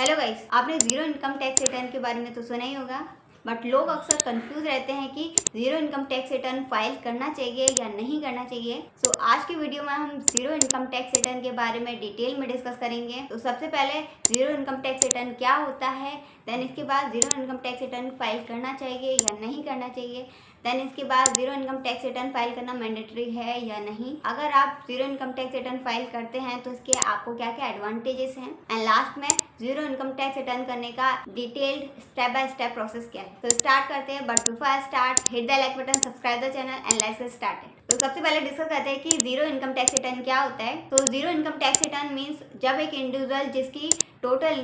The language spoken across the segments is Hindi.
हेलो गाइस, आपने जीरो इनकम टैक्स रिटर्न के बारे में तो सुना ही होगा, बट लोग अक्सर कंफ्यूज रहते हैं कि zero income tax return file करना चाहिए या नहीं करना चाहिए। सो आज की वीडियो में हम जीरो इनकम टैक्स रिटर्न के बारे में डिटेल में डिस्कस करेंगे। तो सबसे पहले जीरो इनकम टैक्स रिटर्न क्या होता है, देन इसके बाद zero income tax return file करना चाहिए या नहीं करना चाहिए, देन इसके बाद zero income tax return file करना मैंडेटरी है या नहीं। अगर आप zero income tax return file करते हैं तो इसके आपको क्या क्या एडवांटेजेस हैं, एंड लास्ट में जीरो इनकम टैक्स रिटर्न करने का detailed step by step process क्या है। तो स्टार्ट करते हैं, but before I start hit the like button, subscribe the channel and let's get started. तो सबसे पहले डिस्कस करते हैं कि जीरो इनकम टैक्स रिटर्न क्या होता है। तो zero income tax return means जब एक इंडिविजुअल जिसकी टोटल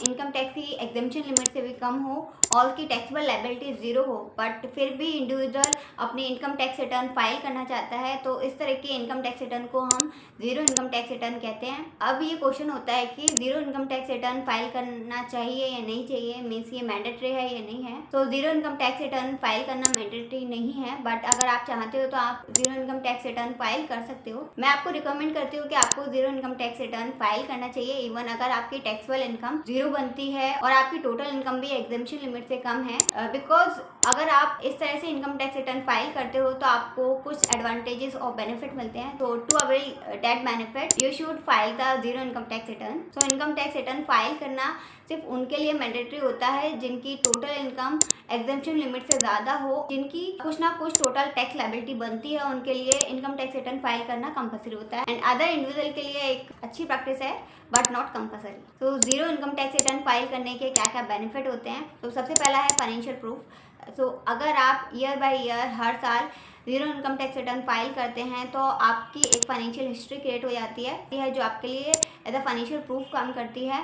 इनकम टैक्स की एग्जेम्पशन लिमिट से भी कम हो और उसकी टैक्सेबल लायबिलिटी जीरो हो, बट फिर भी इंडिविजुअल अपनी इनकम टैक्स रिटर्न फाइल करना चाहता है, तो इस तरह के इनकम टैक्स रिटर्न को हम जीरो इनकम टैक्स रिटर्न कहते हैं। अब ये क्वेश्चन होता है कि zero income tax return file करना चाहिए या नहीं चाहिए, मीन्स ये मैंडेटरी है या नहीं है। तो zero income tax return file करना मैंडेटरी नहीं है, बट अगर आप चाहते हो तो आप zero income tax return file कर सकते हो। मैं आपको रिकमेंड करती हूँ कि आपको zero income tax return file करना चाहिए, इवन अगर आपकी टैक्सेबल इनकम जीरो बनती है और आपकी टोटल इनकम भी एग्जेम्पशन लिमिट से कम है। बिकॉज अगर आप इस तरह से इनकम टैक्स रिटर्न फाइल करते हो तो आपको कुछ एडवांटेजेस और बेनिफिट मिलते हैं। तो to avail that benefit you should file the zero income tax return. So income tax return file करना सिर्फ उनके लिए मैंडेटरी होता है जिनकी टोटल इनकम एग्जेम्पशन लिमिट से ज़्यादा हो, जिनकी कुछ ना कुछ टोटल टैक्स लायबिलिटी बनती है, उनके लिए इनकम टैक्स रिटर्न फाइल करना कंपलसरी होता है। एंड अदर इंडिविजुअल के लिए एक अच्छी प्रैक्टिस है बट नॉट कंपलसरी। तो zero income tax return file करने के क्या क्या बेनिफिट होते हैं। तो सबसे पहला है फाइनेंशियल प्रूफ। सो अगर आप ईयर बाय ईयर हर साल zero income tax return file करते हैं तो आपकी एक फाइनेंशियल हिस्ट्री क्रिएट हो जाती है जो आपके लिए एज अ फाइनेंशियल प्रूफ काम करती है,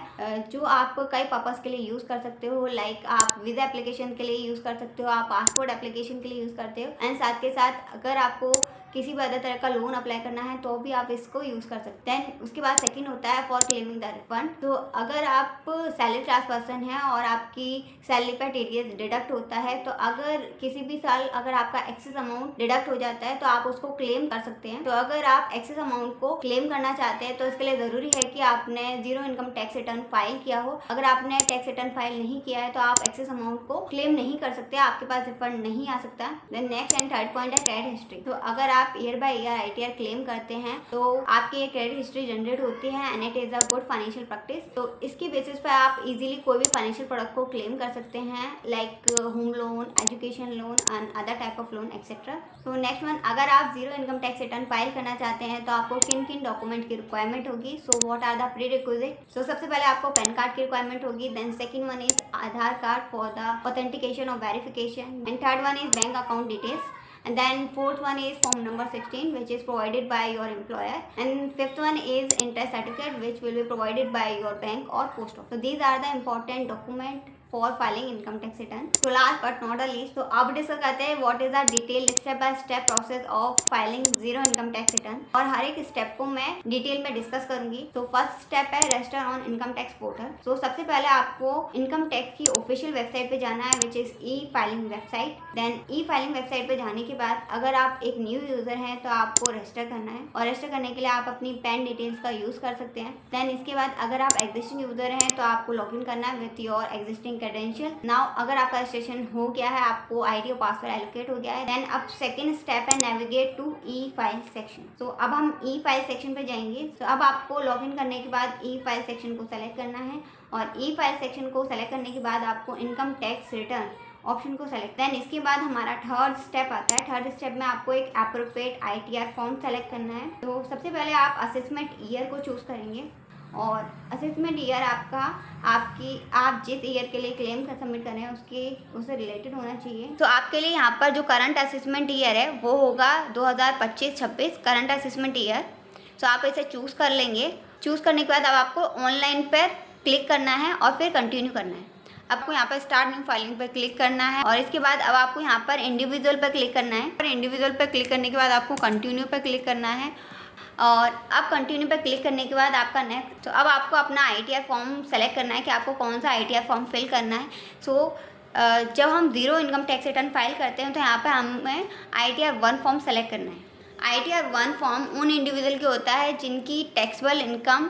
जो आप कई पर्पस के लिए यूज़ कर सकते हो। लाइक आप वीज़ा एप्लीकेशन के लिए यूज़ कर सकते हो, आप पासपोर्ट एप्लीकेशन के लिए यूज़ करते हो, एंड साथ के साथ अगर आपको किसी भी अदर तरह का लोन अप्लाई करना है तो भी आप इसको यूज़ कर सकते हैं। देन उसके बाद सेकंड होता है फॉर क्लेमिंग द रिफंड। तो अगर आप सैलरी क्लास पर्सन हैं और आपकी सैलरी पर टीडीएस डिडक्ट होता है, तो अगर किसी भी साल अगर आपका एक्सेस अमाउंट डिडक्ट हो जाता है तो आप उसको क्लेम कर सकते हैं। तो अगर आप एक्सेस अमाउंट को क्लेम करना चाहते हैं तो इसके लिए ज़रूरी है कि आपने zero income tax return file किया हो। अगर आपने टैक्स रिटर्न फाइल नहीं किया है तो आप एक्सेस अमाउंट को क्लेम नहीं कर सकते, आपके पास रिफंड नहीं आ सकता। Then next and third point है क्रेडिट हिस्ट्री। तो अगर आप year by year ITR claim करते हैं तो आपकी ये क्रेडिट हिस्ट्री जनरेट होती है and it is a good financial practice. तो इसकी बेसिस पे आप इजीली कोई भी फाइनेंशियल प्रोडक्ट को क्लेम कर सकते हैं, like home loan, education loan and other type of loan etcetera. तो नेक्स्ट वन, अगर आप zero income tax return file करना चाहते हैं तो आपको किन किन डॉक्यूमेंट की रिक्वायरमेंट होगी। So what are the prerequisite. So सबसे पहले आपको पैन कार्ड की रिक्वायरमेंट होगी, then second one is Aadhaar card for the authentication और verification, and third one is bank account details, and then fourth one is form number 16 which is provided by your employer, and fifth one is interest certificate which will be provided by your bank or post office. So these are the important document for filing income tax return. So last but not the least, तो अब डिस्कस करते हैं what is the detailed step by step process of filing zero income tax return, और हर एक स्टेप को मैं डिटेल में डिस्कस करूंगी। तो फर्स्ट स्टेप है register on income tax portal. तो सबसे पहले आपको इनकम टैक्स की ऑफिशियल वेबसाइट पे जाना है which is e filing website. Then e filing website पे जाने के बाद अगर आप एक न्यू यूजर हैं तो आपको रजिस्टर करना है, और रजिस्टर करने के लिए आप अपनी पैन डिटेल्स का यूज कर सकते हैं। देन इसके बाद अगर आप एग्जिस्टिंग यूजर हैं तो आपको लॉग इन करना है with your existing credential. Now अगर आपका रजिस्ट्रेशन हो गया है, आपको आईडी और पासवर्ड एलोकेट हो गया है, देन अब सेकंड स्टेप है navigate to e file section. तो अब हम ई फाइल सेक्शन पे जाएंगे। तो अब आपको लॉग इन करने के बाद ई फाइल सेक्शन को सेलेक्ट करना है, और ई फाइल सेक्शन को सेलेक्ट करने के बाद आपको इनकम टैक्स रिटर्न ऑप्शन को सेलेक्ट। देन इसके बाद हमारा थर्ड स्टेप आता है। थर्ड स्टेप में आपको एक एप्रोप्रिएट आईटीआर फॉर्म सेलेक्ट करना है। तो सबसे पहले आप असेसमेंट ईयर को चूज़ करेंगे, और असेसमेंट ईयर आप जिस ईयर के लिए क्लेम कर सबमिट कर रहे हैं उससे रिलेटेड होना चाहिए। तो आपके लिए यहाँ पर जो करंट असेसमेंट ईयर है वो होगा 2025-26 करंट असेसमेंट ईयर। तो आप इसे चूज़ कर लेंगे। चूज़ करने के बाद अब आपको ऑनलाइन पर क्लिक करना है और फिर कंटिन्यू करना है। आपको यहाँ पर स्टार्ट न्यू फाइलिंग पर क्लिक करना है, और इसके बाद अब आपको यहाँ पर इंडिविजुअल पर क्लिक करना है। और इंडिविजुअल पर क्लिक करने के बाद आपको कंटिन्यू पर क्लिक करना है, और अब कंटिन्यू पर क्लिक करने के बाद आपका नेक्स्ट। तो अब आपको अपना आईटीआर फॉर्म सेलेक्ट करना है कि आपको कौन सा आईटीआर फॉर्म फिल करना है। सो जब हम zero income tax return file करते हैं तो यहाँ पर हमें आईटीआर 1 फॉर्म सेलेक्ट करना है। आईटीआर 1 फॉर्म उन इंडिविजुअल के होता है जिनकी टैक्सेबल इनकम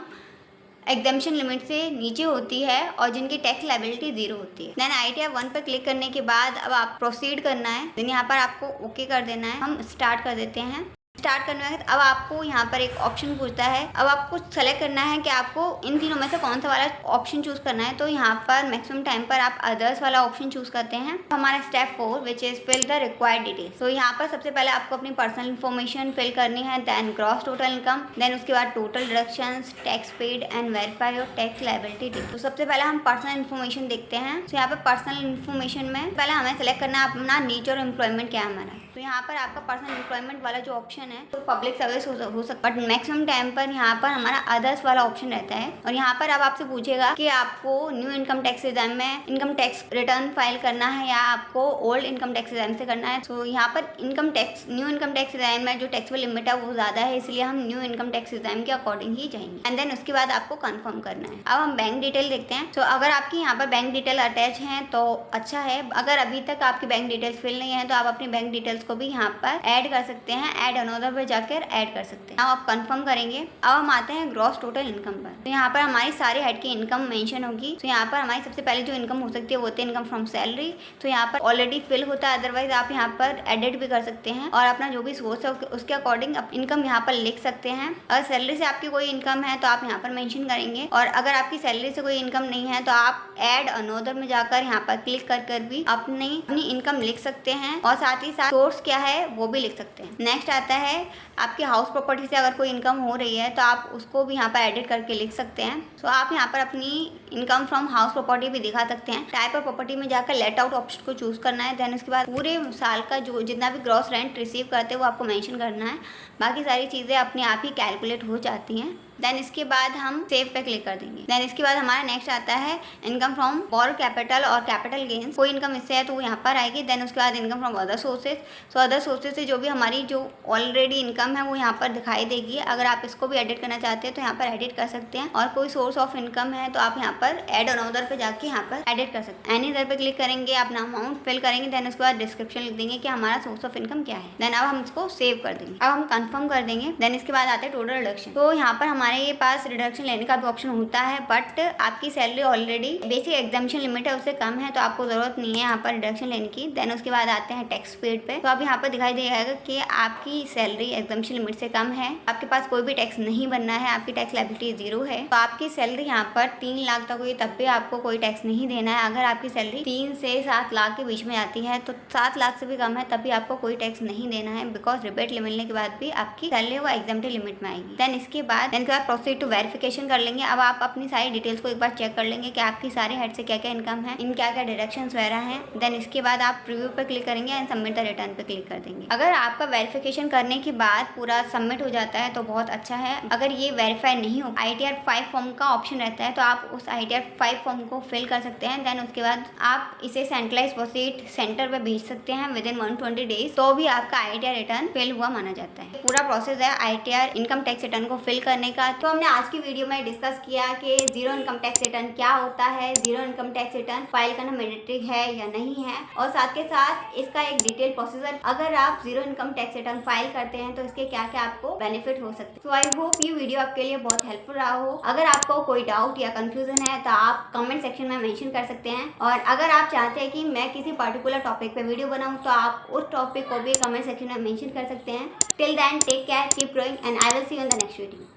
एग्जामिशन लिमिट से नीचे होती है और जिनकी टैक्स लायबिलिटी 0 होती है। देन ITR 1 पर क्लिक करने के बाद अब आप प्रोसीड करना है। देन यहाँ पर आपको ओके कर देना है। हम स्टार्ट कर देते हैं। स्टार्ट करने के बाद अब आपको यहाँ पर एक ऑप्शन पूछता है। अब आपको सेलेक्ट करना है कि आपको इन तीनों में से कौन सा वाला ऑप्शन चूज करना है। तो यहाँ पर मैक्सिमम टाइम पर आप अदर्स वाला ऑप्शन चूज करते हैं। हमारा step 4 which is fill the required detail. तो यहाँ पर सबसे पहले आपको अपनी पर्सनल इन्फॉर्मेशन फिल करनी है। Then gross total income, then उसके बाद total deductions, tax paid and verify your tax liability detail. तो सबसे पहले हम पर्सनल इन्फॉर्मेशन देखते हैं। तो यहाँ पर पर्सनल इन्फॉर्मेशन में पहले हमें सेलेक्ट करना है अपना नेचर और एम्प्लॉयमेंट क्या है हमारा। तो यहाँ पर आपका पर्सनल एम्प्लॉयमेंट वाला जो ऑप्शन है तो पब्लिक सर्विस हो सकता है, बट मैक्सिमम टाइम पर यहाँ पर हमारा अदर्स वाला ऑप्शन रहता है। और यहाँ पर अब आपसे पूछेगा कि आपको न्यू इनकम टैक्स एग्जाम में इनकम टैक्स रिटर्न फाइल करना है या आपको ओल्ड इनकम टैक्स एग्जाम से करना है। तो यहाँ पर न्यू इनकम टैक्स एग्जाम में जो टैक्सेबल लिमिट है वो ज़्यादा है, इसलिए हम न्यू इनकम टैक्स एग्जाम के अकॉर्डिंग ही जाएंगे। एंड देन उसके बाद आपको कन्फर्म करना है। अब हम बैंक डिटेल देखते हैं। तो अगर आपकी यहाँ पर बैंक डिटेल अटैच है तो अच्छा है। अगर अभी तक आपकी बैंक डिटेल्स फिल नहीं है तो आप अपनी बैंक डिटेल्स को भी यहाँ पर ऐड कर सकते हैं। ऐड अनदर पे जाकर ऐड कर सकते हैं। अब आप कंफर्म करेंगे। अब हम आते हैं ग्रॉस टोटल इनकम पर। तो यहाँ पर हमारी सारे हेड की इनकम मेंशन होगी। तो यहाँ पर हमारी सबसे पहले जो इनकम हो सकती है वो होती है इनकम फ्रॉम सैलरी। तो यहाँ पर ऑलरेडी फिल होता है, अदरवाइज आप यहाँ पर एडिट भी कर सकते हैं और अपना जो भी सोर्स है उसके अकॉर्डिंग इनकम यहाँ पर लिख सकते हैं। अगर सैलरी से आपकी कोई इनकम है तो आप यहाँ पर मेंशन करेंगे, और अगर आपकी सैलरी से कोई इनकम नहीं है तो आप ऐड अनदर में जाकर यहाँ पर क्लिक कर भी अपनी इनकम लिख सकते हैं और साथ ही साथ सोर्स क्या है वो भी लिख सकते हैं। नेक्स्ट आता है आपकी हाउस प्रॉपर्टी से अगर कोई इनकम हो रही है तो आप उसको भी यहाँ पर एडिट करके लिख सकते हैं। तो आप यहाँ पर अपनी इनकम फ्रॉम हाउस प्रॉपर्टी भी दिखा सकते हैं। टाइप ऑफ प्रॉपर्टी में जाकर लेट आउट ऑप्शन को चूज करना है। देन उसके बाद पूरे साल का जो जितना भी ग्रॉस रेंट रिसीव करते हैं वो आपको मेंशन करना है। बाकी सारी चीज़ें अपने आप ही कैलकुलेट हो जाती हैं। देन इसके बाद हम सेव पे क्लिक कर देंगे। देन इसके बाद हमारा नेक्स्ट आता है इनकम फ्रॉम बोरो कैपिटल और कैपिटल गेन्स। कोई इनकम इससे है तो वो यहाँ पर आएगी। देन उसके बाद इनकम फ्रॉम अदर सोर्सेज। तो अदर सोर्सेज से जो भी हमारी जो ऑलरेडी इनकम है वो यहाँ पर दिखाई देगी। अगर आप इसको भी एडिट करना चाहते हैं तो यहाँ पर एडिट कर सकते हैं। और कोई सोर्स ऑफ इनकम है तो आप यहाँ पर एड अनदर पे जाके यहाँ पर एडिट कर सकते हैं। एनी इधर पे क्लिक करेंगे, अपना अमाउंट फिल करेंगे। देन उसके बाद डिस्क्रिप्शन लिख देंगे कि हमारा सोर्स ऑफ इनकम क्या है। देन अब हम इसको सेव कर देंगे। अब हम कंफर्म कर देंगे। देन इसके बाद आते हैं टोटल रिडक्शन। तो यहाँ पर हमारे पास रिडक्शन लेने का भी ऑप्शन होता है, बट आपकी salary already basic exemption limit है उससे कम है तो आपको जरूरत नहीं है यहाँ पर रिडक्शन लेने की। देन उसके बाद आते हैं टैक्स पेड पे। तो अब यहाँ पर दिखाई देगा कि आपकी सैलरी एग्जामिशन लिमिट से कम है, आपके पास कोई भी टैक्स नहीं बनना है, आपकी टैक्स लायबिलिटी 0 है। तो आपकी सैलरी यहाँ पर 3 लाख तक हुई तब भी आपको कोई टैक्स नहीं देना है। अगर आपकी सैलरी 3 से 7 लाख के बीच में आती है तो 7 लाख से भी कम है तब भी आपको कोई टैक्स नहीं देना है, बिकॉज रिबेट मिलने के बाद भी आपकी सैलरी वो एग्जाम्प्टेड लिमिट में आएगी। देन इसके बाद प्रोसीड टू वेरिफिकेशन कर लेंगे। अब आप अपनी सारी डिटेल्स को एक बार चेक कर लेंगे कि आपकी सारे हेड से क्या क्या इनकम है, इन क्या क्या डिडक्शंस वगैरह हैं। देन इसके बाद आप प्रीव्यू पे क्लिक करेंगे एंड सबमिट द रिटर्न पे क्लिक कर देंगे। अगर आपका वेरिफिकेशन करने के बाद पूरा सबमिट हो जाता है तो बहुत अच्छा है। अगर ये वेरीफाई नहीं हो, ITR 5 फॉर्म का ऑप्शन रहता है तो आप उस ITR 5 फॉर्म को फिल कर सकते हैं। देन उसके बाद आप इसे सेंट्रलाइज डिपॉजिट सेंटर पे भेज सकते हैं विद इन 120 डेज, तो भी आपका ITR रिटर्न फिल हुआ माना जाता है। पूरा प्रोसेस है ITR इनकम टैक्स रिटर्न को फिल करने का। तो हमने आज की वीडियो में डिस्कस किया कि जीरो इनकम टैक्स रिटर्न क्या होता है, zero income tax return file करना मैंडेटरी है या नहीं है, और साथ के साथ इसका एक डिटेल प्रोसीजर, अगर आप zero income tax return file करते हैं तो इसके क्या क्या आपको बेनिफिट हो सकते हैं। तो आई होप ये वीडियो आपके लिए बहुत हेल्पफुल रहा हो। अगर आपको कोई डाउट या कंफ्यूजन है तो आप कमेंट सेक्शन में मेंशन कर सकते हैं, और अगर आप चाहते हैं कि मैं किसी पर्टिकुलर टॉपिक पे वीडियो बनाऊं तो आप उस टॉपिक को भी कमेंट सेक्शन में मेंशन कर सकते हैं। Till then take care, keep growing and I will see you in the next video.